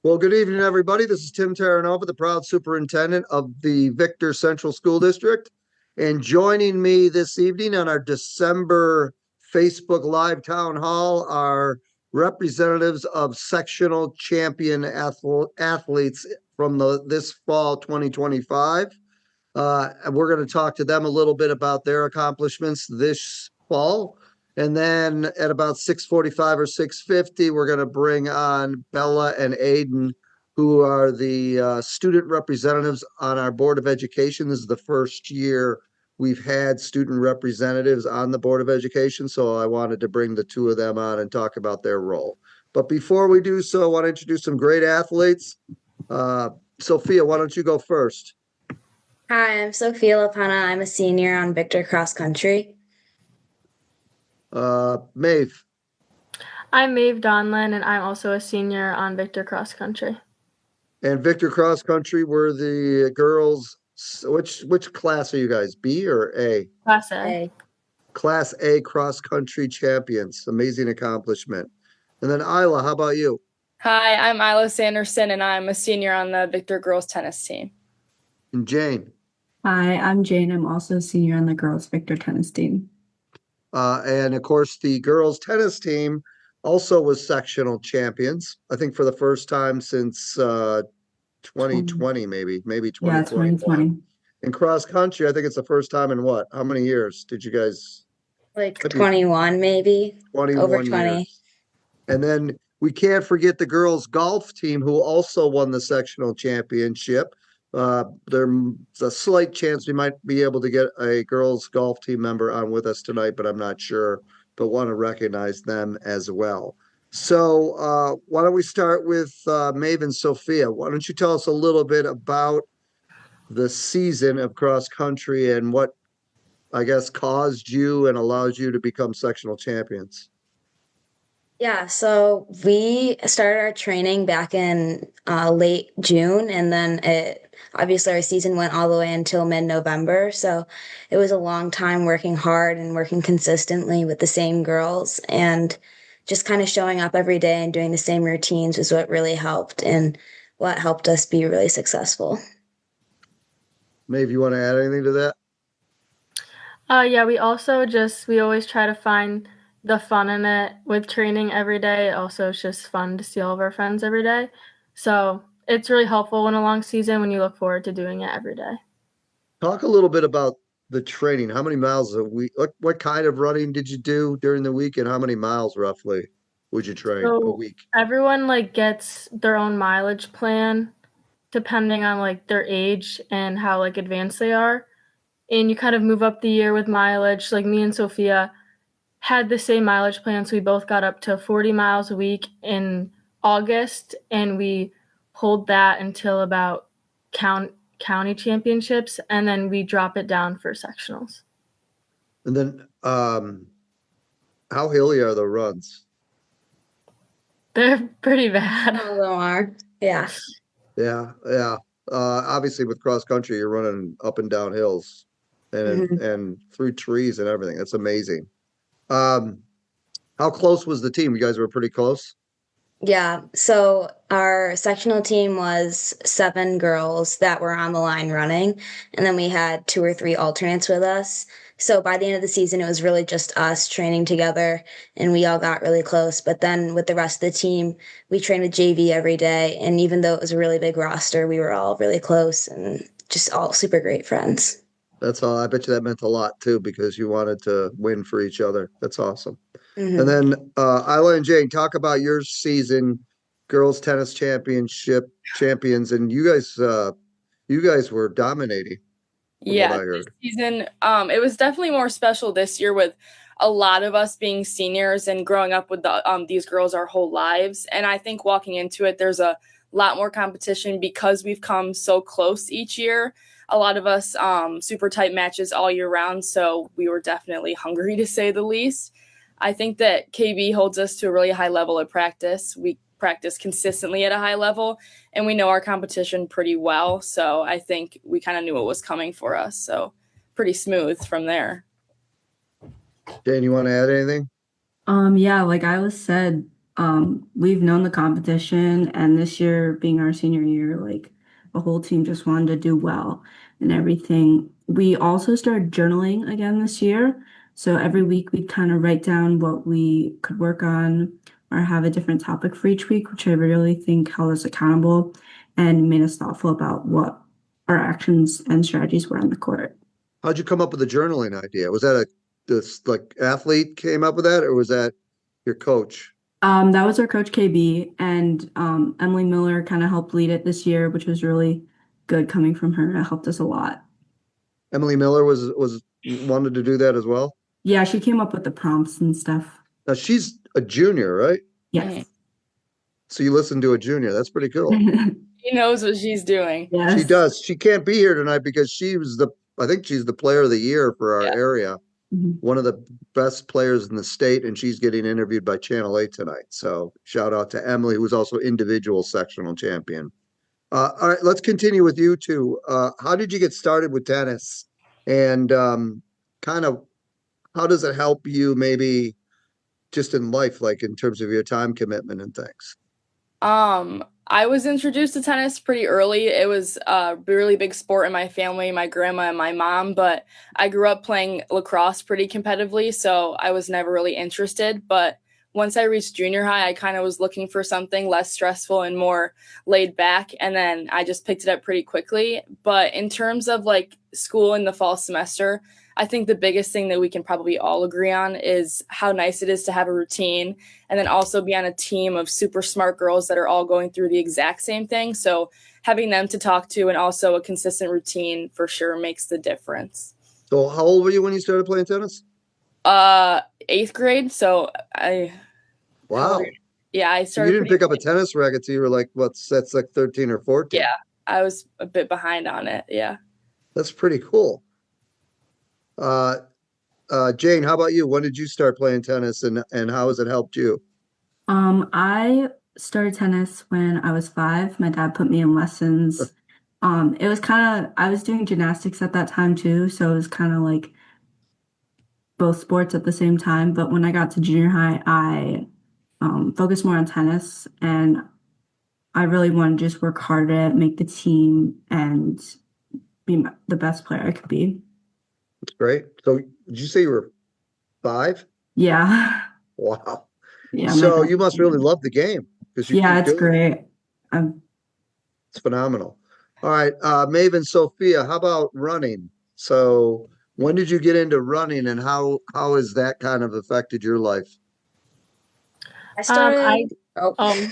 Well, good evening, everybody. This is Tim Terranova, the proud superintendent of the Victor Central School District. And joining me this evening on our December Facebook Live Town Hall are representatives of sectional champion athletes from this fall 2025. And we're going to talk to them a little bit about their accomplishments this fall. And then at about 6:45 or 6:50, we're going to bring on Bella and Aiden, who are the student representatives on our Board of Education. This is the first year we've had student representatives on the Board of Education, so I wanted to bring the two of them on and talk about their role. But before we do so, I want to introduce some great athletes. Sophia, why don't you go first? Hi, I'm Sophia Lapana. I'm a senior on Victor Cross Country. Maeve. I'm Maeve Donlin, and I'm also a senior on Victor Cross Country. And Victor Cross Country were the girls. Which class are you guys? B or A? Class A. Class A cross country champions. Amazing accomplishment. And then Isla, how about you? Hi, I'm Isla Sanderson, and I'm a senior on the Victor girls tennis team. And Jane. Hi, I'm Jane. I'm also a senior on the girls Victor tennis team. And of course, the girls tennis team also was sectional champions. I think for the first time since 2020, maybe 2021. Yeah, 2020. In cross country, I think it's the first time in what? How many years did you guys? Like 21, maybe. 21 Over 20. years. And then we can't forget the girls golf team who also won the sectional championship. There's a slight chance we might be able to get a girls golf team member on with us tonight, but I'm not sure. But want to recognize them as well. So why don't we start with Maeve and Sophia? Why don't you tell us a little bit about the season of cross country and what I guess caused you and allowed you to become sectional champions? Yeah, so we started our training back in late June, and then obviously our season went all the way until mid-November. So it was a long time working hard and working consistently with the same girls, and just kind of showing up every day and doing the same routines was what really helped and what helped us be really successful. Maeve, you want to add anything to that? Yeah, we always try to find the fun in it with training every day. Also, it's just fun to see all of our friends every day. So it's really helpful in a long season when you look forward to doing it every day. Talk a little bit about the training. How many miles a week? What kind of running did you do during the week, and how many miles roughly would you train a week? Everyone gets their own mileage plan depending on their age and how advanced they are. And you kind of move up the year with mileage. Like me and Sophia had the same mileage plan, so we both got up to 40 miles a week in August, and we hold that until about county championships, and then we drop it down for sectionals. And then how hilly are the runs? They're pretty bad. Some of them are, yeah. Yeah. Obviously with cross country, you're running up and down hills and through trees and everything. That's amazing. How close was the team? You guys were pretty close? Yeah, so our sectional team was 7 girls that were on the line running, and then we had 2 or 3 alternates with us. So by the end of the season, it was really just us training together, and we all got really close. But then with the rest of the team, we trained with JV every day, and even though it was a really big roster, we were all really close and just all super great friends. That's all. I bet you that meant a lot too, because you wanted to win for each other. That's awesome. And then Isla and Jane, talk about your season, girls tennis championship champions, and you guys were dominating. Yeah, this season, it was definitely more special this year with a lot of us being seniors and growing up with these girls our whole lives. And I think walking into it, there's a lot more competition because we've come so close each year. A lot of us super tight matches all year round, so we were definitely hungry to say the least. I think that KB holds us to a really high level of practice. We practice consistently at a high level, and we know our competition pretty well. So I think we kind of knew what was coming for us. So pretty smooth from there. Jane, you want to add anything? Yeah, like Isla said, We've known the competition, and this year being our senior year, like the whole team just wanted to do well and everything. We also started journaling again this year. So every week we'd kind of write down what we could work on or have a different topic for each week, which I really think held us accountable and made us thoughtful about what our actions and strategies were on the court. How'd you come up with the journaling idea? Was that this like athlete came up with that, or was that your coach? That was our coach KB, and Emily Miller kind of helped lead it this year, which was really good coming from her. It helped us a lot. Emily Miller was wanted to do that as well. Yeah, she came up with the prompts and stuff. Now she's a junior, right? Yes. So you listen to a junior. That's pretty cool. She knows what she's doing. Yes. She does. She can't be here tonight because I think she's the player of the year for our area. Mhm. One of the best players in the state, and she's getting interviewed by Channel 8 tonight. So shout out to Emily, who's also individual sectional champion. All right, let's continue with you two. How did you get started with tennis? And kind of how does it help you maybe just in life, like in terms of your time commitment and things? I was introduced to tennis pretty early. It was a really big sport in my family, my grandma and my mom, but I grew up playing lacrosse pretty competitively, so I was never really interested. But once I reached junior high, I kind of was looking for something less stressful and more laid back, and then I just picked it up pretty quickly. But in terms of like school in the fall semester, I think the biggest thing that we can probably all agree on is how nice it is to have a routine and then also be on a team of super smart girls that are all going through the exact same thing. So having them to talk to and also a consistent routine for sure makes the difference. So how old were you when you started playing tennis? 8th grade. So Wow. Yeah, I So started. you didn't pick up a tennis racket till you were like, that's like 13 or 14. Yeah, I was a bit behind on it. Yeah. That's pretty cool. Jane, how about you? When did you start playing tennis and how has it helped you? I started tennis when I was 5. My dad put me in lessons. It was kind of, I was doing gymnastics at that time too, so it was kind of like both sports at the same time. But when I got to junior high, I focused more on tennis, and I really wanted to just work hard at it, make the team, and be the best player I could be. That's great. So did you say you were 5? Yeah. Wow. Yeah. So you must really love the game because you Yeah, keep it's doing it. great. It's phenomenal. All right, Maven, Sophia, how about running? So when did you get into running and how has that kind of affected your life? I started.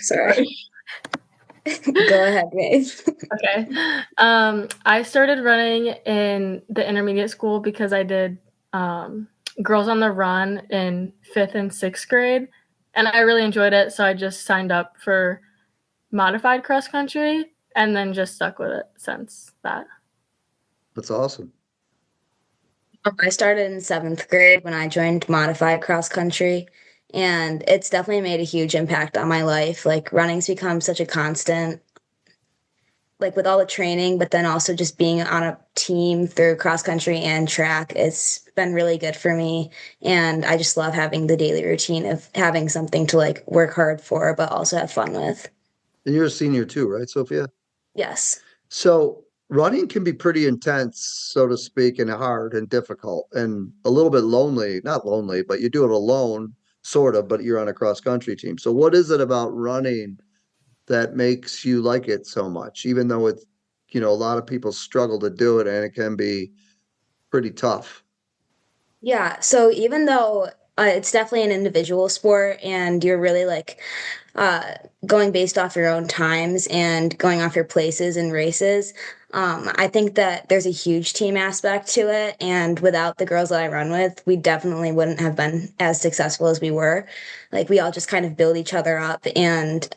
Sorry. Go ahead, Maeve. Okay. I started running in the intermediate school because I did Girls on the Run in 5th and 6th grade, and I really enjoyed it. So I just signed up for modified cross country and then just stuck with it since that. That's awesome. I started in 7th grade when I joined modified cross country, and it's definitely made a huge impact on my life. Like running's become such a constant, like with all the training, but then also just being on a team through cross country and track. It's been really good for me. And I just love having the daily routine of having something to like work hard for, but also have fun with. And you're a senior too, right, Sophia? Yes. So running can be pretty intense, so to speak, and hard and difficult and a little bit lonely. Not lonely, but you do it alone, sort of, but you're on a cross country team. So what is it about running that makes you like it so much, even though it's, a lot of people struggle to do it and it can be pretty tough? Yeah. So even though it's definitely an individual sport and you're really like uh, going based off your own times and going off your places and races, I think that there's a huge team aspect to it. And without the girls that I run with, we definitely wouldn't have been as successful as we were. Like we all just kind of build each other up and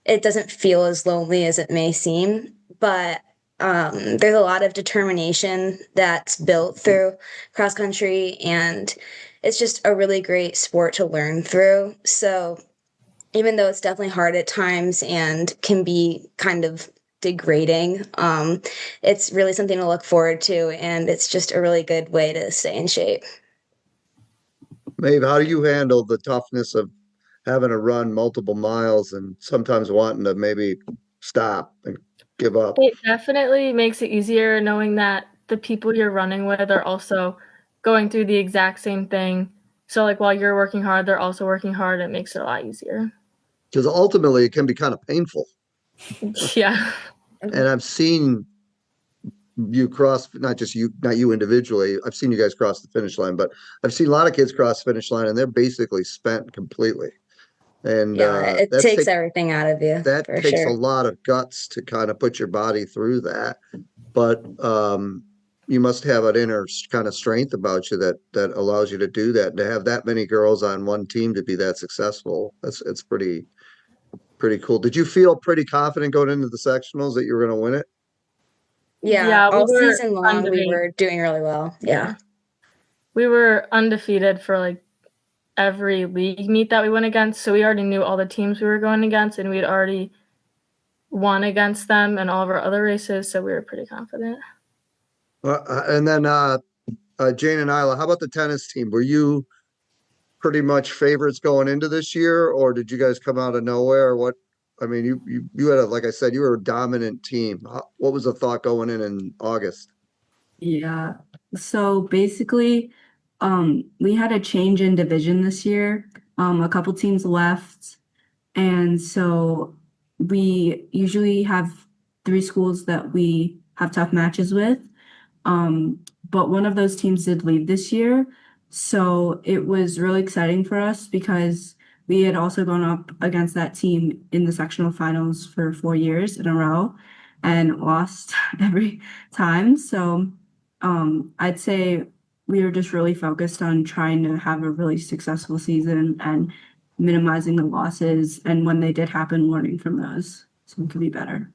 it doesn't feel as lonely as it may seem, but there's a lot of determination that's built through cross country, and it's just a really great sport to learn through. So even though it's definitely hard at times and can be kind of degrading, it's really something to look forward to, and it's just a really good way to stay in shape. Maeve, how do you handle the toughness of having to run multiple miles and sometimes wanting to maybe stop and give up. It definitely makes it easier knowing that the people you're running with are also going through the exact same thing. So like while you're working hard, they're also working hard. It makes it a lot easier. Because ultimately it can be kind of painful. Yeah. And I've seen you cross, not you individually. I've seen you guys cross the finish line, but I've seen a lot of kids cross the finish line and they're basically spent completely. And Yeah, it takes everything out of you. that for takes sure. a lot of guts to kind of put your body through that. But you must have an inner kind of strength about you that allows you to do that. And to have that many girls on one team to be that successful, it's pretty cool. Did you feel pretty confident going into the sectionals that you were going to win it? Yeah, we all were season long we undefeated. were doing really well. Yeah. We were undefeated for like every league meet that we went against. So we already knew all the teams we were going against, and we'd already won against them in all of our other races. So we were pretty confident. And then Jane and Isla, how about the tennis team? Were you pretty much favorites going into this year, or did you guys come out of nowhere? What? I mean, you had like I said, you were a dominant team. What was the thought going in August? Yeah. So basically, we had a change in division this year. A couple teams left, and so we usually have 3 schools that we have tough matches with. But one of those teams did leave this year. So it was really exciting for us because we had also gone up against that team in the sectional finals for 4 years in a row and lost every time. So I'd say we were just really focused on trying to have a really successful season and minimizing the losses. And when they did happen, learning from those so we could be better.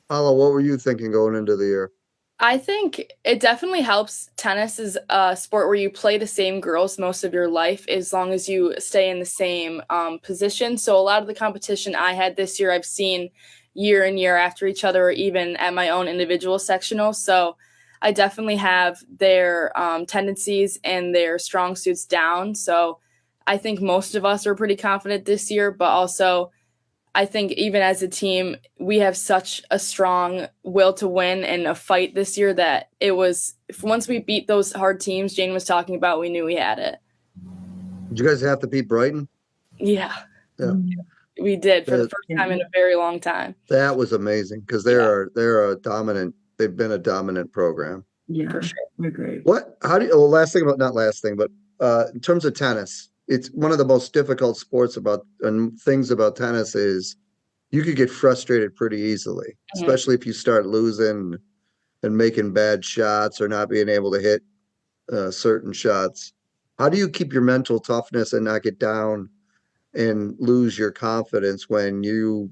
Paula, what were you thinking going into the year? I think it definitely helps. Tennis is a sport where you play the same girls most of your life as long as you stay in the same position. So a lot of the competition I had this year, I've seen year and year after each other, or even at my own individual sectional. So I definitely have their tendencies and their strong suits down. So I think most of us are pretty confident this year, but also I think even as a team, we have such a strong will to win and a fight this year that it was once we beat those hard teams Jane was talking about, we knew we had it. Did you guys have to beat Brighton? Yeah. Yeah. We did for the first time in a very long time. That was amazing because they're a dominant. They've been a dominant program. Yeah, For sure. we're great. Last thing about not last thing, but in terms of tennis, it's one of the most difficult sports and things about tennis is you could get frustrated pretty easily, especially if you start losing and making bad shots or not being able to hit certain shots. How do you keep your mental toughness and not get down and lose your confidence when you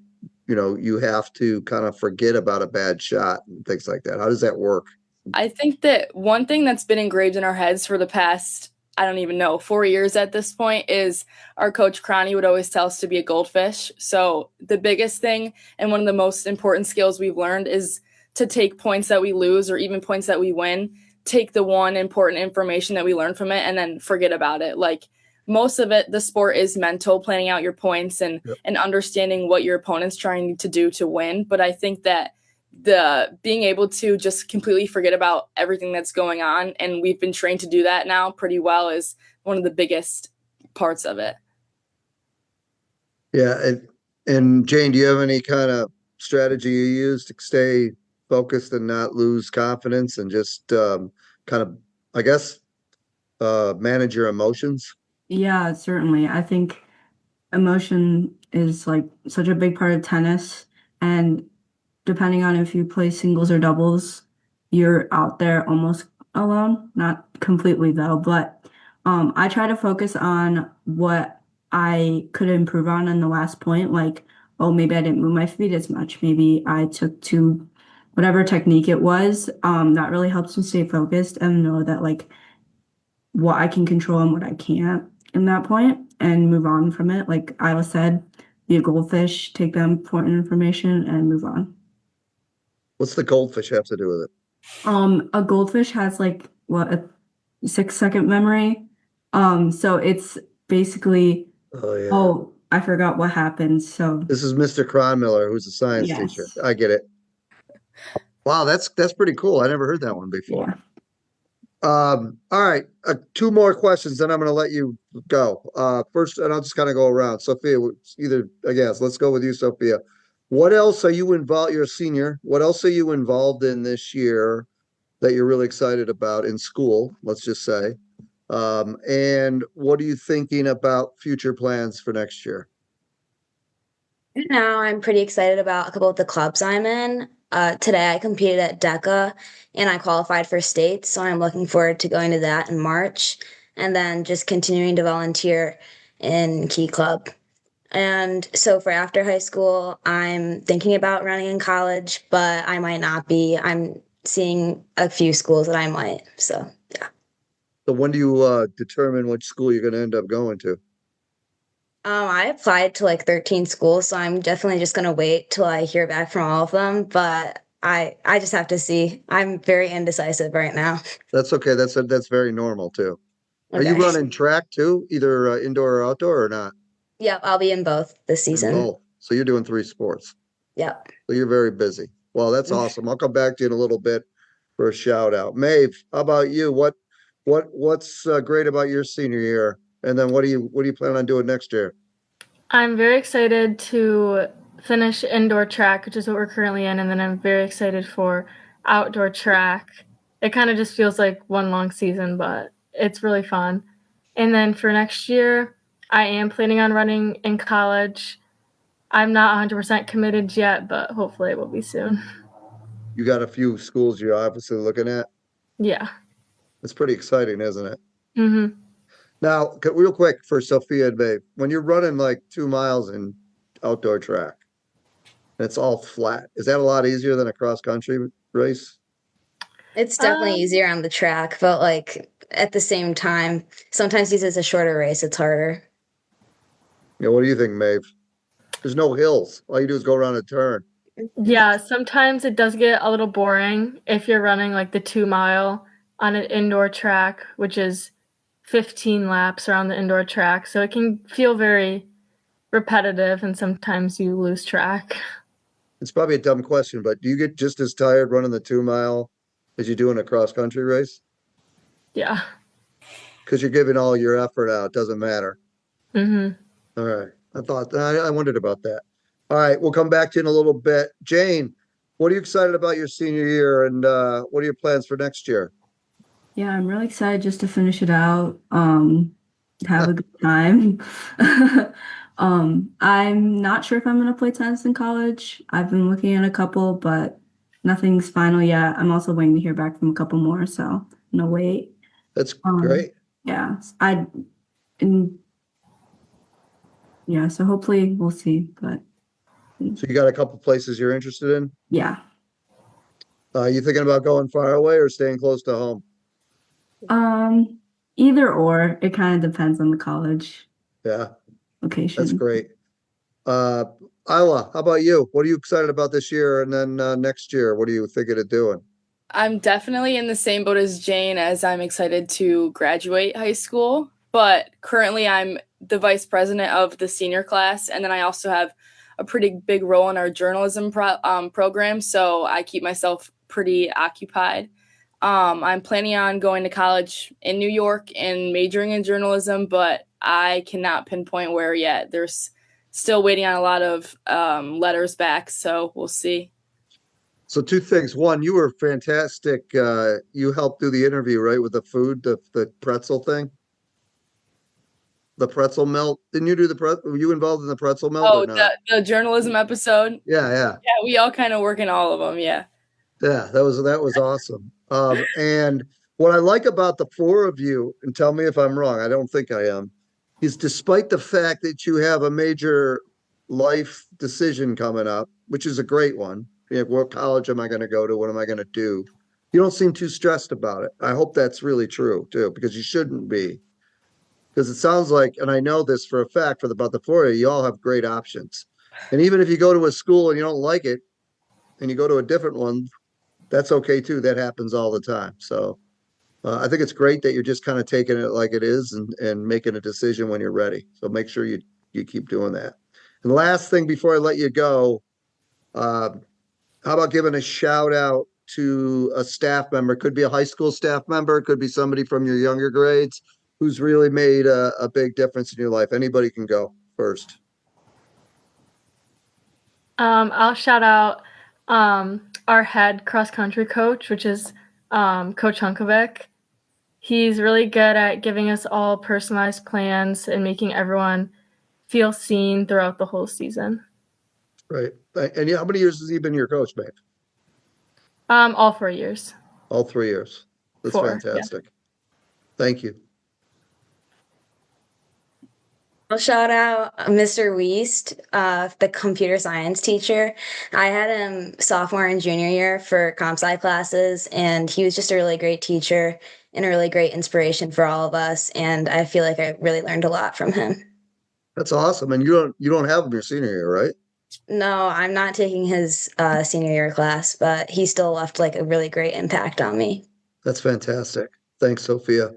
have to kind of forget about a bad shot and things like that? How does that work? I think that one thing that's been engraved in our heads for the past, I don't even know, 4 years at this point is our coach Crony would always tell us to be a goldfish. So the biggest thing and one of the most important skills we've learned is to take points that we lose or even points that we win, take the one important information that we learn from it and then forget about it. Like most of it, the sport is mental, planning out your points and understanding what your opponent's trying to do to win. But I think that the being able to just completely forget about everything that's going on, and we've been trained to do that now pretty well, is one of the biggest parts of it. Yeah, and Jane, do you have any kind of strategy you use to stay focused and not lose confidence and just kind of, I guess, manage your emotions? Yeah, certainly. I think emotion is like such a big part of tennis, and depending on if you play singles or doubles, you're out there almost alone. Not completely though, but I try to focus on what I could improve on in the last point. Like, oh, maybe I didn't move my feet as much. Maybe I took to whatever technique it was. That really helps me stay focused and know that like what I can control and what I can't in that point and move on from it. Like Isla said, be a goldfish, take the important information and move on. What's the goldfish have to do with it? A goldfish has like a 6-second memory. So it's basically Oh, yeah. Oh, I forgot what happened. So This is Mr. Cronmiller, who's a science teacher. yes, I get it. Wow, that's pretty cool. I never heard that one before. yeah. All right, two more questions, then I'm going to let you go. First, and I'll just kind of go around. Sophia, either, I guess, let's go with you, Sophia. What else are you involved? You're a senior. What else are you involved in this year that you're really excited about in school, let's just say? And what are you thinking about future plans for next year? Right now, I'm pretty excited about a couple of the clubs I'm in. Today, I competed at DECA and I qualified for state, so I'm looking forward to going to that in March and then just continuing to volunteer in Key Club. And so for after high school, I'm thinking about running in college, but I might not be. I'm seeing a few schools that I might. So, yeah. So when do you determine which school you're going to end up going to? I applied to like 13 schools, so I'm definitely just gonna wait till I hear back from all of them. But I just have to see. I'm very indecisive right now. That's okay. That's very normal too. Are you Okay. running track too, either indoor or outdoor or not? Yep, I'll be in both this In season. both. So you're doing three sports. Yep. So you're very busy. Well, that's awesome. I'll come back to you in a little bit for a shout out. Maeve, how about you? What's great about your senior year? And then what do you plan on doing next year? I'm very excited to finish indoor track, which is what we're currently in, and then I'm very excited for outdoor track. It kind of just feels like one long season, but it's really fun. And then for next year, I am planning on running in college. I'm not 100% committed yet, but hopefully it will be soon. You got a few schools you're obviously looking at. Yeah. It's pretty exciting, isn't it? Mm-hmm. Now, real quick for Sophia and Maeve, when you're running like 2 miles in outdoor track, and it's all flat, is that a lot easier than a cross country race? It's definitely easier on the track, but like at the same time, sometimes because it's a shorter race, it's harder. Yeah, what do you think, Maeve? There's no hills. All you do is go around a turn. Yeah, sometimes it does get a little boring if you're running like the 2 mile on an indoor track, which is 15 laps around the indoor track. So it can feel very repetitive and sometimes you lose track. It's probably a dumb question, but do you get just as tired running the 2 mile as you do in a cross country race? Yeah. Because you're giving all your effort out. Doesn't matter. Mm-hmm. All right. I wondered about that. All right. We'll come back to you in a little bit. Jane, what are you excited about your senior year and what are your plans for next year? Yeah, I'm really excited just to finish it out. Have a good time. I'm not sure if I'm gonna play tennis in college. I've been looking at a couple, but nothing's final yet. I'm also waiting to hear back from a couple more, so I'm gonna wait. That's Um, great. Yeah, and yeah, so hopefully we'll see. But So you got a couple places you're interested in? yeah, You thinking about going far away or staying close to home? either or. It kind of depends on the college Yeah, location. that's great. Uh, Isla, how about you? What are you excited about this year? And then next year, what are you thinking of doing? I'm definitely in the same boat as Jane, as I'm excited to graduate high school. But currently, I'm the vice president of the senior class, and then I also have a pretty big role in our journalism program. So I keep myself pretty occupied. I'm planning on going to college in New York and majoring in journalism, but I cannot pinpoint where yet. There's still waiting on a lot of letters back, so we'll see. So two things. One, you were fantastic. You helped do the interview, right, with the food, the pretzel thing, the pretzel melt. Didn't you do the pretzel? Were you involved in the pretzel melt or Oh, not? the journalism episode. Yeah, yeah, Yeah, we all kind of work in all of them. Yeah. yeah. That was awesome. And what I like about the four of you, and tell me if I'm wrong, I don't think I am, is despite the fact that you have a major life decision coming up, which is a great one. You know, what college am I going to go to? What am I going to do? You don't seem too stressed about it. I hope that's really true too, because you shouldn't be. Because it sounds like, and I know this for a fact, about the four of you, you all have great options. And even if you go to a school and you don't like it, and you go to a different one, that's okay too. That happens all the time. So I think it's great that you're just kind of taking it like it is and making a decision when you're ready. So make sure you keep doing that. And the last thing before I let you go, uh, how about giving a shout out to a staff member? Could be a high school staff member, could be somebody from your younger grades who's really made a big difference in your life. Anybody can go first. I'll shout out our head cross country coach, which is Coach Hunkovic. He's really good at giving us all personalized plans and making everyone feel seen throughout the whole season. Right. And how many years has he been your coach, babe? All 4 years. All 3 years. That's 4, fantastic. Yeah. Thank you. I'll shout out Mr. Weist, the computer science teacher. I had him sophomore and junior year for comp sci classes, and he was just a really great teacher and a really great inspiration for all of us. And I feel like I really learned a lot from him. That's awesome. And you don't have him your senior year, right? No, I'm not taking his senior year class, but he still left like a really great impact on me. That's fantastic. Thanks, Sophia.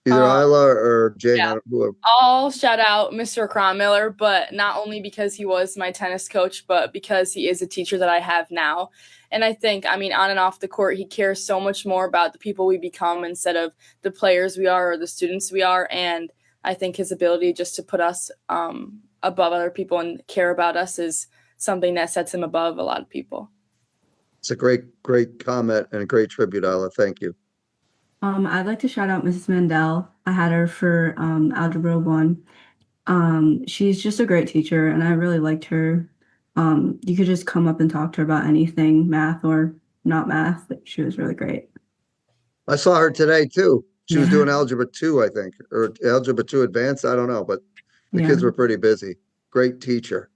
Either Isla or Jane, yeah. whoever. I'll shout out Mr. Cronmiller, but not only because he was my tennis coach, but because he is a teacher that I have now. And I think, I mean, on and off the court, he cares so much more about the people we become instead of the players we are or the students we are. And I think his ability just to put us above other people and care about us is something that sets him above a lot of people. It's a great comment and a great tribute, Isla. Thank you. I'd like to shout out Mrs. Mandel. I had her for Algebra 1. She's just a great teacher, and I really liked her. You could just come up and talk to her about anything, math or not math. She was really great. I saw her today, too. She was doing Algebra 2, I think, or Algebra 2 Advanced. I don't know, but the kids were pretty busy. Great teacher.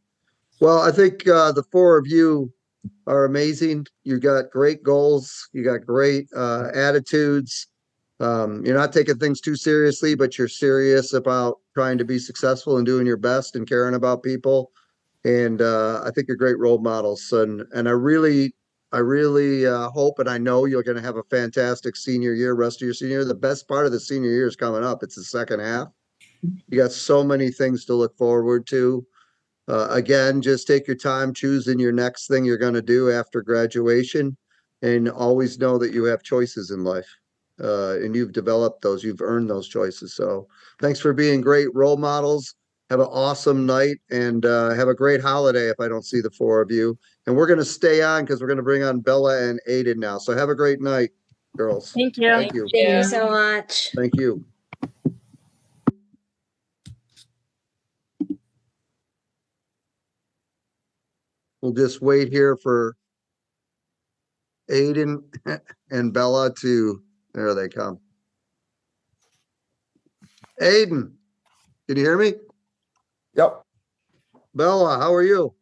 Well, I think the 4 of you are amazing. You got great goals. You got great attitudes. You're not taking things too seriously, but you're serious about trying to be successful and doing your best and caring about people. And I think you're great role models. And I really hope and I know you're going to have a fantastic senior year, rest of your senior year. The best part of the senior year is coming up. It's the second half. You got so many things to look forward to. Again, just take your time choosing your next thing you're going to do after graduation, and always know that you have choices in life. And you've developed those, you've earned those choices. So thanks for being great role models. Have an awesome night and have a great holiday if I don't see the 4 of you. And we're going to stay on because we're going to bring on Bella and Aiden now. So have a great night, girls. Thank you. Thank you. Thank you so much. Thank you. We'll just wait here for Aiden and Bella to, there they come. Aiden, can you hear me? Yep. Bella, how are you?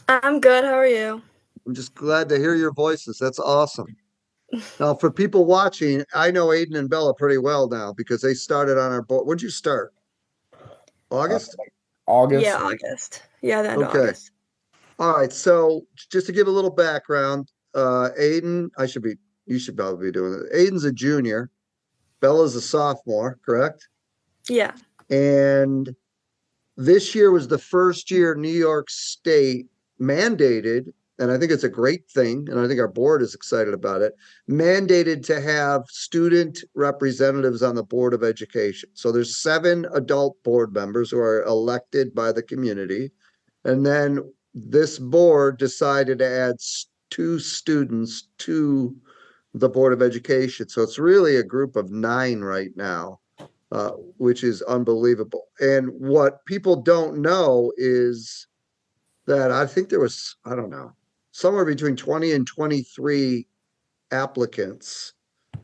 I'm good. How are you? I'm just glad to hear your voices. That's awesome. Now, for people watching, I know Aiden and Bella pretty well now because they started on our board. When'd you start? August? August. Yeah, August. Yeah, then Okay. August. All right. So just to give a little background, Aiden, you should probably be doing it. Aiden's a junior. Bella's a sophomore, correct? Yeah. And this year was the first year New York State mandated, and I think it's a great thing, and I think our board is excited about it, mandated to have student representatives on the Board of Education. So there's 7 adult board members who are elected by the community. And then this board decided to add 2 students to the Board of Education. So it's really a group of 9 right now. Which is unbelievable. And what people don't know is that I think there was, I don't know, somewhere between 20 and 23 applicants.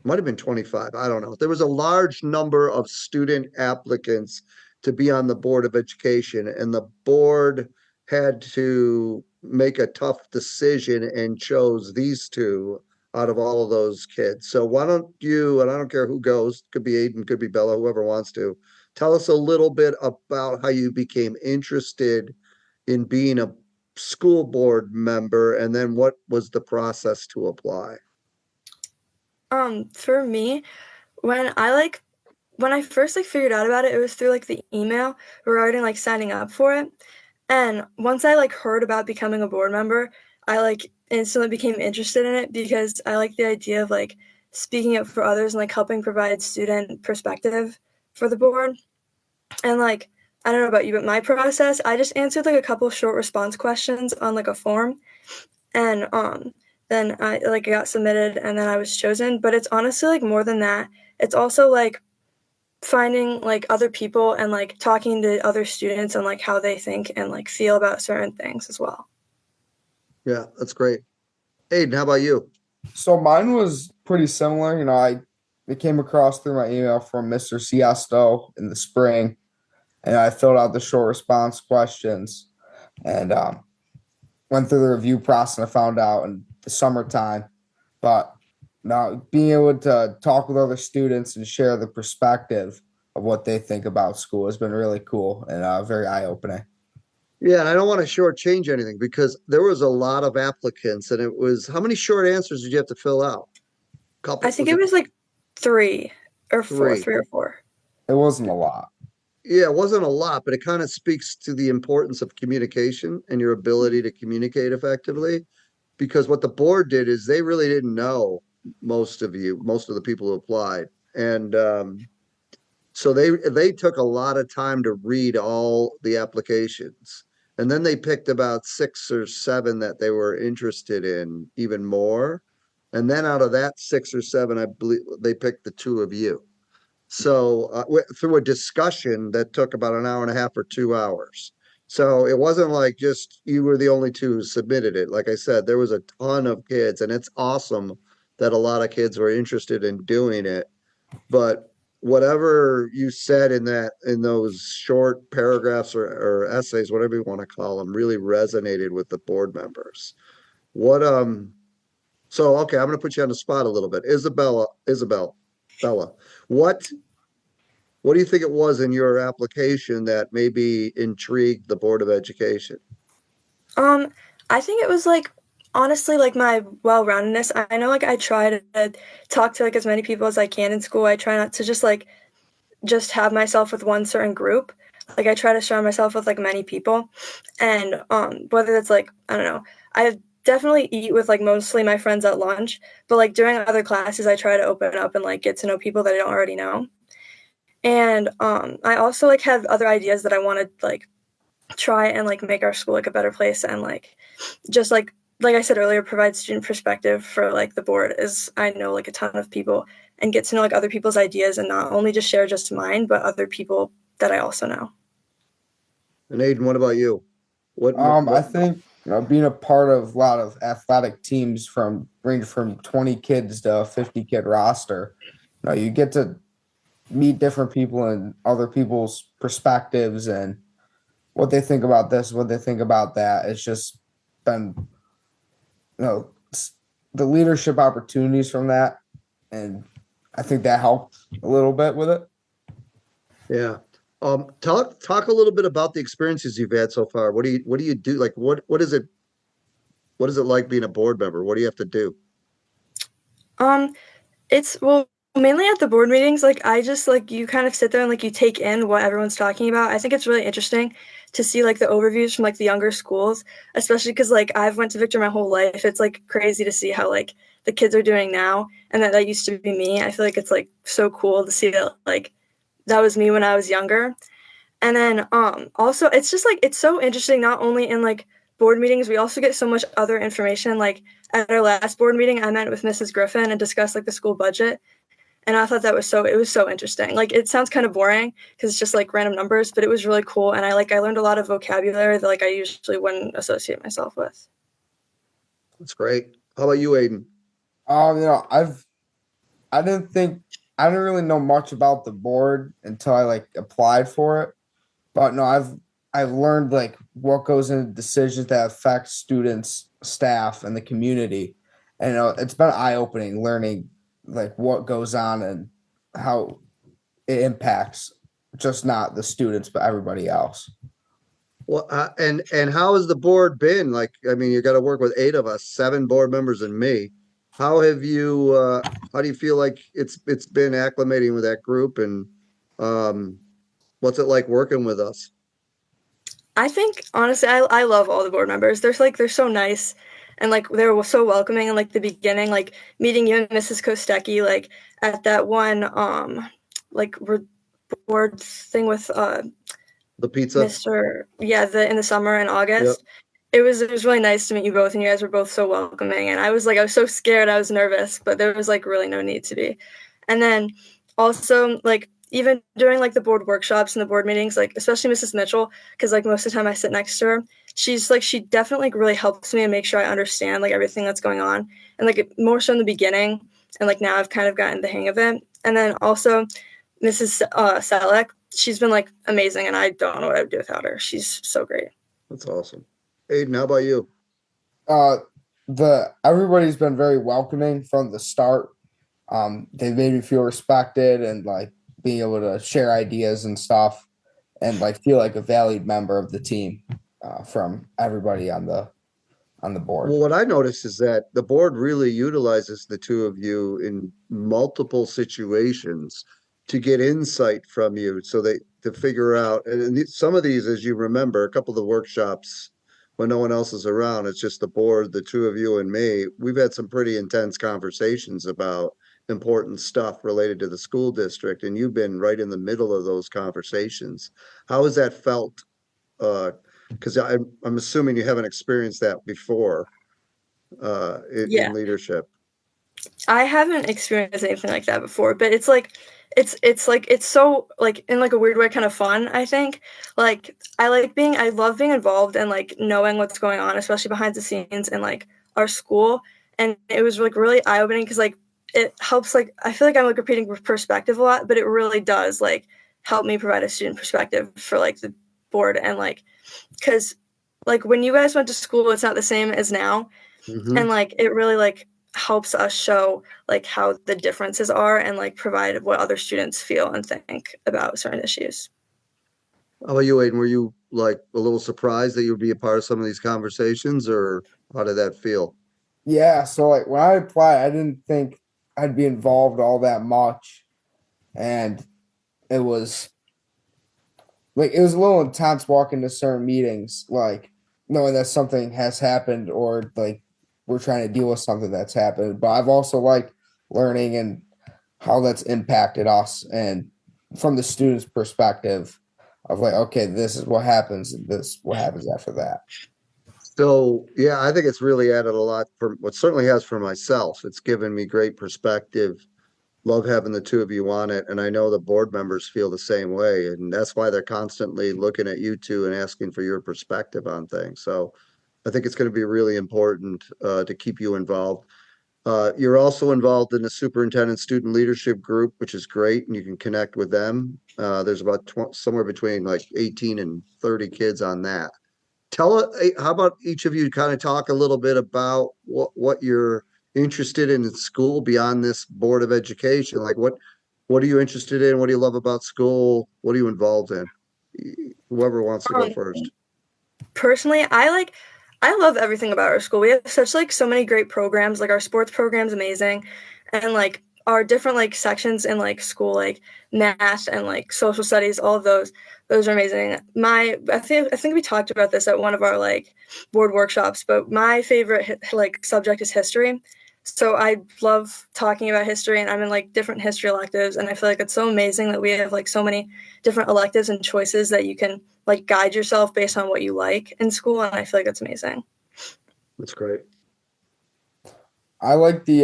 Might have been 25. I don't know. There was a large number of student applicants to be on the Board of Education, and the board had to make a tough decision and chose these 2 out of all of those kids. So why don't you, and I don't care who goes, could be Aiden, could be Bella, whoever wants to, tell us a little bit about how you became interested in being a school board member, and then what was the process to apply? For me, when I first figured out about it, it was through the email regarding signing up for it. And once I heard about becoming a board member, I instantly became interested in it because I like the idea of speaking up for others and helping provide student perspective for the board. And I don't know about you, but my process, I just answered a couple short response questions on a form, and then I got submitted and then I was chosen. But it's honestly more than that. It's also finding other people and talking to other students and how they think and feel about certain things as well. Yeah, that's great. Aiden, how about you? So mine was pretty similar. It came across through my email from Mr. Siesto in the spring, and I filled out the short response questions and went through the review process. And I found out in the summertime, but now being able to talk with other students and share the perspective of what they think about school has been really cool and very eye-opening. Yeah, and I don't want to shortchange anything because there was a lot of applicants, and it was how many short answers did you have to fill out? Couple. I think it was 3 or 4, 3 or 4. It wasn't a lot. Yeah, it wasn't a lot, but it kind of speaks to the importance of communication and your ability to communicate effectively. Because what the board did is they really didn't know most of the people who applied. And so they took a lot of time to read all the applications. And then they picked about 6 or 7 that they were interested in even more. And then out of that 6 or 7, I believe they picked the 2 of you. So through a discussion that took about an hour and a half or 2 hours. So it wasn't like just you were the only 2 who submitted it. Like I said, there was a ton of kids, and it's awesome that a lot of kids were interested in doing it. But whatever you said in those short paragraphs or essays, whatever you want to call them, really resonated with the board members. So okay, I'm gonna put you on the spot a little bit. Bella, what do you think it was in your application that maybe intrigued the Board of Education? I think it was honestly my well-roundedness. I know I try to talk to as many people as I can in school. I try not to just have myself with one certain group. I try to surround myself with many people, and whether that's I don't know, I definitely eat with mostly my friends at lunch, but during other classes I try to open up and get to know people that I don't already know. And I also have other ideas that I want to try and make our school a better place, and just like I said earlier, provide student perspective for the board, as I know a ton of people, and get to know other people's ideas and not only just share just mine, but other people that I also know. And Aiden, what about you? I think being a part of a lot of athletic teams range from 20 kids to a 50 kid roster, you get to meet different people and other people's perspectives and what they think about this, what they think about that. It's just been, the leadership opportunities from that, and I think that helped a little bit with it. Yeah. Talk a little bit about the experiences you've had so far. What do you do? What is it like being a board member? What do you have to do? It's mainly at the board meetings. I just you kind of sit there and you take in what everyone's talking about. I think it's really interesting to see the overviews from the younger schools, especially because I've went to Victor my whole life. It's crazy to see how the kids are doing now, and that used to be me. I feel it's so cool to see that that was me when I was younger. And then also it's just it's so interesting, not only in board meetings, we also get so much other information. At our last board meeting, I met with Mrs. Griffin and discussed the school budget. And I thought it was so interesting. It sounds kind of boring because it's just random numbers, but it was really cool. And I learned a lot of vocabulary that I usually wouldn't associate myself with. That's great. How about you, Aiden? I didn't really know much about the board until I applied for it. But no, I've learned what goes into decisions that affect students, staff, and the community. And it's been eye-opening learning what goes on and how it impacts just not the students but everybody else. Well, and how has the board been? You got to work with 8 of us, 7 board members and me. how have you, how do you feel like it's been acclimating with that group, and what's it like working with us? I think honestly, I love all the board members. They're so nice, and like they were so welcoming in like the beginning, like meeting you and Mrs. Kostecki, like at that one like board thing with The pizza? Mr. Yeah, in the summer in Yep. August. It was really nice to meet you both, and you guys were both so welcoming. And I was so scared, I was nervous, but there was like really no need to be. And then also like even during like the board workshops and the board meetings, like especially Mrs. Mitchell, because like most of the time I sit next to her, she definitely like really helps me and make sure I understand like everything that's going on, and like more so in the beginning, and like now I've kind of gotten the hang of it. And then also Mrs. Selleck, she's been like amazing, and I don't know what I would do without her. She's so great. That's awesome. Aiden, how about you? Everybody's been very welcoming from the start. They made me feel respected and like being able to share ideas and stuff, and like feel like a valued member of the team from everybody on the board. Well, what I noticed is that the board really utilizes the two of you in multiple situations to get insight from you, so to figure out, and some of these, as you remember, a couple of the workshops when no one else is around, it's just the board, the two of you and me. We've had some pretty intense conversations about important stuff related to the school district, and you've been right in the middle of those conversations. How has that felt? Because I'm assuming you haven't experienced that before Yeah. in leadership. I haven't experienced anything like that before, but it's like it's so like in like a weird way kind of fun, I think. Like I love being involved and like knowing what's going on, especially behind the scenes in like our school. And it was like really eye-opening because like it helps, like I feel like I'm like repeating perspective a lot, but it really does like help me provide a student perspective for like the board. And like because like when you guys went to school, it's not the same as now. Mhm. And like it really like helps us show like how the differences are and like provide what other students feel and think about certain issues. How about you, Aiden? Were you like a little surprised that you would be a part of some of these conversations, or how did that feel? Yeah, so like when I applied, I didn't think I'd be involved all that much, and it was it was a little intense walking to certain meetings, like knowing that something has happened or like we're trying to deal with something that's happened. But I've also liked learning and how that's impacted us, and from the student's perspective of like, okay, this is what happens, and this what happens after that. So, yeah, I think it's really added a lot for what certainly has for myself. It's given me great perspective. Love having the two of you on it. And I know the board members feel the same way. And that's why they're constantly looking at you two and asking for your perspective on things. So I think it's going to be really important to keep you involved. You're also involved in the superintendent student leadership group, which is great, and you can connect with them. There's about somewhere between like 18 and 30 kids on that. How about each of you kind of talk a little bit about what you're interested in school beyond this Board of Education? Like what are you interested in? What do you love about school? What are you involved in? Whoever wants to go first. Personally, I love everything about our school. We have such like so many great programs. Like our sports program's amazing, and like our different like sections in like school, like math and like social studies, all of those are amazing. I think we talked about this at one of our like board workshops, but my favorite like subject is history. So I love talking about history, and I'm in like different history electives, and I feel like it's so amazing that we have like so many different electives and choices that you can like guide yourself based on what you like in school, and I feel like it's amazing. That's great. I like the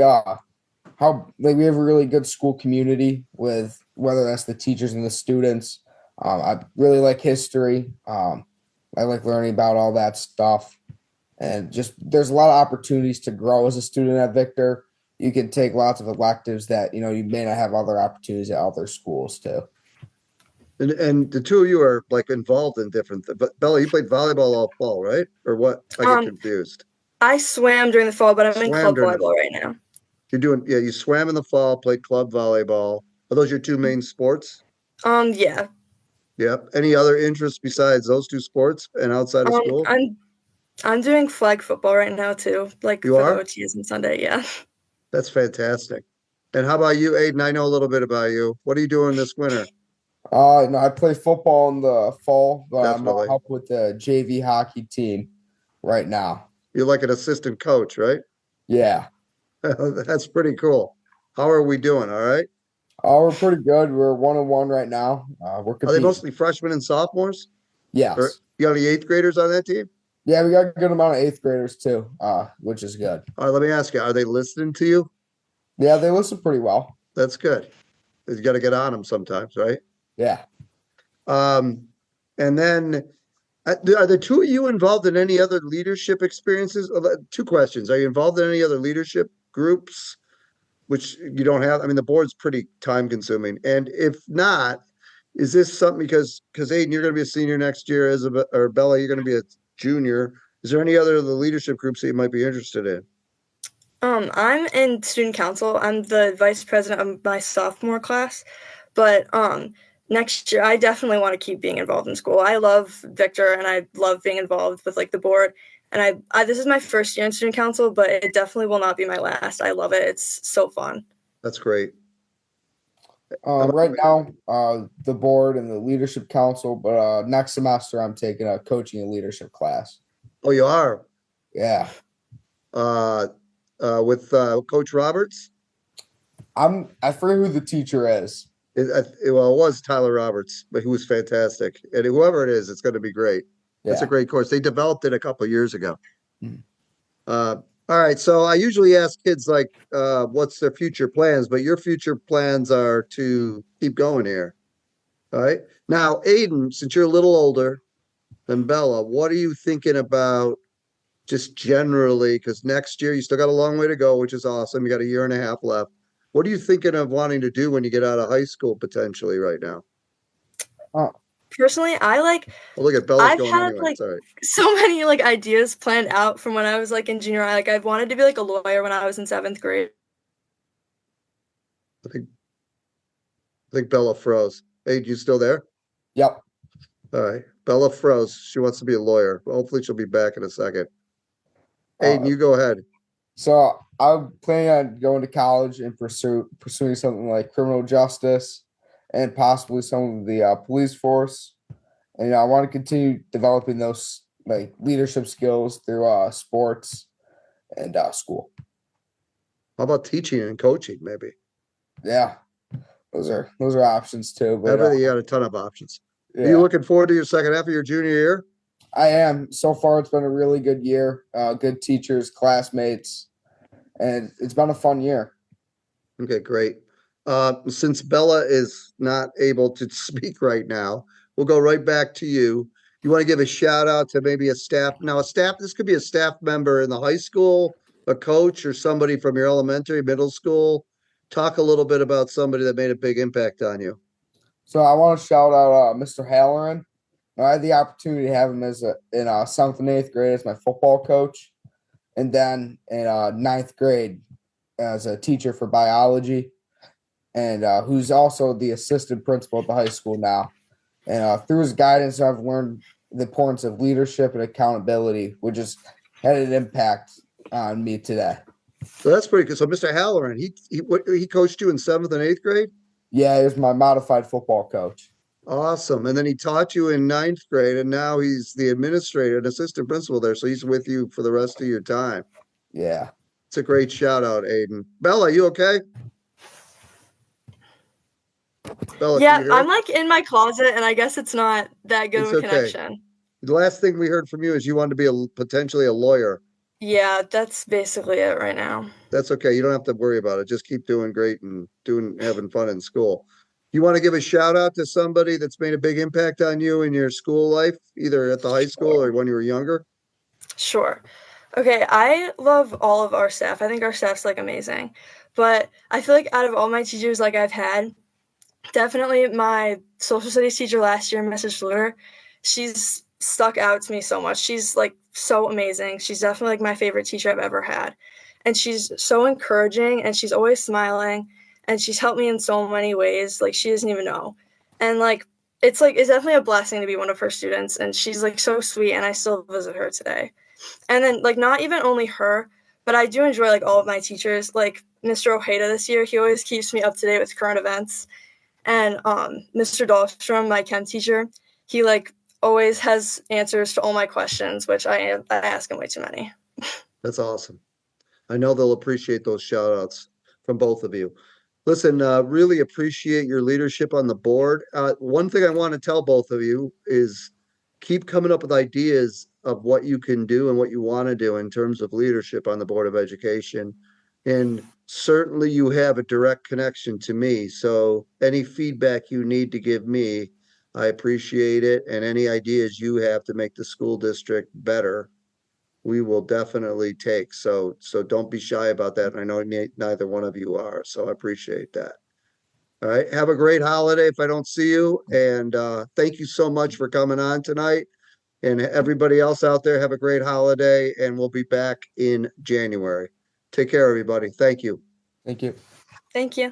how like we have a really good school community with whether that's the teachers and the students. I really like history. I like learning about all that stuff, and just there's a lot of opportunities to grow as a student at Victor. You can take lots of electives that you may not have other opportunities at other schools too. And the two of you are like involved in different, but Bella, you played volleyball all fall, right? Or what? I get confused. I swam during the fall, but I'm in club Swam during volleyball right now. you swam in the fall, played club volleyball. Are those your two main sports? Yeah. Yep. Any other interests besides those two sports and outside of school? I'm doing flag football right now too, like You for are? the OTs on Sunday. Yeah. That's fantastic. And how about you, Aiden? I know a little bit about you. What are you doing this winter? No, I play football in the fall, but I'm Definitely. help with the JV hockey team right now. You're like an assistant coach, right? Yeah. That's pretty cool. How are we doing? All right. We're pretty good. We're 1-1 right now. We're Are they competing. mostly freshmen and sophomores? Or Yes. you got any eighth graders on that team? Yeah, we got a good amount of eighth graders too, which is good. All right, let me ask you, are they listening to you? Yeah, they listen pretty well. That's good. You got to get on them sometimes, right? Yeah. And then are the two of you involved in any other leadership experiences? Two questions. Are you involved in any other leadership groups, which you don't have? I mean, the board's pretty time consuming. And if not, is this something because Aiden, you're going to be a senior next year, or Bella, you're going to be a junior. Is there any other of the leadership groups that you might be interested in? I'm in student council. I'm the vice president of my sophomore class, but next year I definitely want to keep being involved in school. I love Victor and I love being involved with like the board. And I this is my first year in student council, but it definitely will not be my last. I love it. It's so fun. That's great. Right now, the board and the leadership council, but next semester I'm taking a coaching and leadership class. Oh, you are? Yeah. With Coach Roberts? I forget who the teacher is. It was Tyler Roberts, but he was fantastic. And whoever it is, it's going to be great. It's a great course. They developed it a couple of years ago. All right. So I usually ask kids like, what's their future plans? But your future plans are to keep going here. All right. Now, Aiden, since you're a little older than Bella, what are you thinking about just generally? Because next year you still got a long way to go, which is awesome. You got a year and a half left. What are you thinking of wanting to do when you get out of high school potentially right now? Personally, Oh, look at Bella's I've going had anyway. like Sorry. so many like ideas planned out from when I was like in junior high. Like I wanted to be like a lawyer when I was in 7th grade. I think Bella froze. Hey, you still there? Yep. All right. Bella froze. She wants to be a lawyer. Well, hopefully she'll be back in a second. Aiden, you go ahead. So I'm planning on going to college and pursuing something like criminal justice and possibly some of the police force. And I want to continue developing those like leadership skills through sports and school. How about teaching and coaching, maybe? Yeah, those are options too. But Everything, you got a ton of options. yeah. Are you looking forward to your second half of your junior year? I am. So far, it's been a really good year. Good teachers, classmates, and it's been a fun year. Okay, great. Since Bella is not able to speak right now, we'll go right back to you. You want to give a shout out to maybe a staff? Now, this could be a staff member in the high school, a coach, or somebody from your elementary, middle school. Talk a little bit about somebody that made a big impact on you. So I want to shout out Mr. Halloran. I had the opportunity to have him in 7th and 8th grade as my football coach, and then in 9th grade as a teacher for biology, and who's also the assistant principal at the high school now. And through his guidance, I've learned the importance of leadership and accountability, which has had an impact on me today. So that's pretty good. So Mr. Halloran, he coached you in 7th and 8th grade? Yeah, he was my modified football coach. Awesome. And then he taught you in 9th grade, and now he's the administrator and assistant principal there. So he's with you for the rest of your time. Yeah. It's a great shout out, Aiden. Bella, you okay? Bella, Yeah, can you hear I'm us? like in my closet, and I guess it's not that good It's of a okay. connection. The last thing we heard from you is you wanted to be potentially a lawyer. Yeah, that's basically it right now. That's okay. You don't have to worry about it. Just keep doing great and having fun in school. You want to give a shout out to somebody that's made a big impact on you in your school life, either at the high school or when you were younger? Sure. Okay, I love all of our staff. I think our staff's like amazing. But I feel like out of all my teachers like I've had, definitely my social studies teacher last year, Mrs. Schluter, she's stuck out to me so much. She's like so amazing. She's definitely like my favorite teacher I've ever had. And she's so encouraging and she's always smiling and she's helped me in so many ways. Like she doesn't even know. And it's definitely a blessing to be one of her students. And she's like so sweet and I still visit her today. And then like not even only her, but I do enjoy like all of my teachers. Like Mr. Ojeda this year. He always keeps me up to date with current events. And Mr. Dahlstrom, my chem teacher, he like always has answers to all my questions, which I ask him way too many. That's awesome. I know they'll appreciate those shout outs from both of you. Listen, really appreciate your leadership on the board. One thing I want to tell both of you is keep coming up with ideas of what you can do and what you want to do in terms of leadership on the Board of Education. And certainly you have a direct connection to me. So any feedback you need to give me, I appreciate it. And any ideas you have to make the school district better, we will definitely take. So don't be shy about that. And I know neither one of you are, so I appreciate that. All right. Have a great holiday if I don't see you. And thank you so much for coming on tonight. And everybody else out there, have a great holiday. And we'll be back in January. Take care, everybody. Thank you. Thank you. Thank you.